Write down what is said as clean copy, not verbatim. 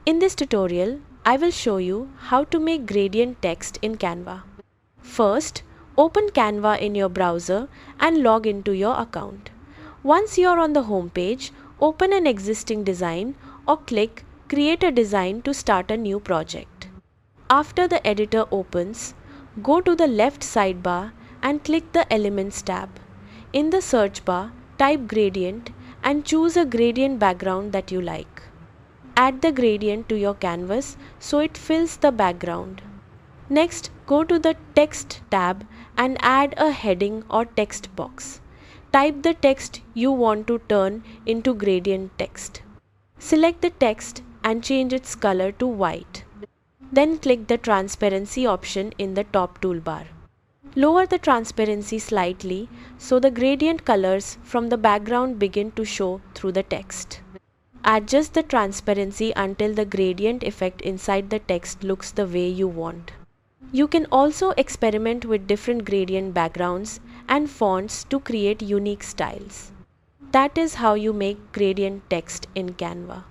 In this tutorial, I will show you how to make gradient text in Canva. First, open Canva in your browser and log into your account. Once you are on the home page, open an existing design or click Create a Design to start a new project. After the editor opens, go to the left sidebar and click the Elements tab. In the search bar, type Gradient and choose a gradient background that you like. Add the gradient to your canvas so it fills the background. Next, go to the Text tab and add a heading or text box. Type the text you want to turn into gradient text. Select the text and change its color to white. Then click the transparency option in the top toolbar. Lower the transparency slightly so the gradient colors from the background begin to show through the text. Adjust the transparency until the gradient effect inside the text looks the way you want. You can also experiment with different gradient backgrounds and fonts to create unique styles. That is how you make gradient text in Canva.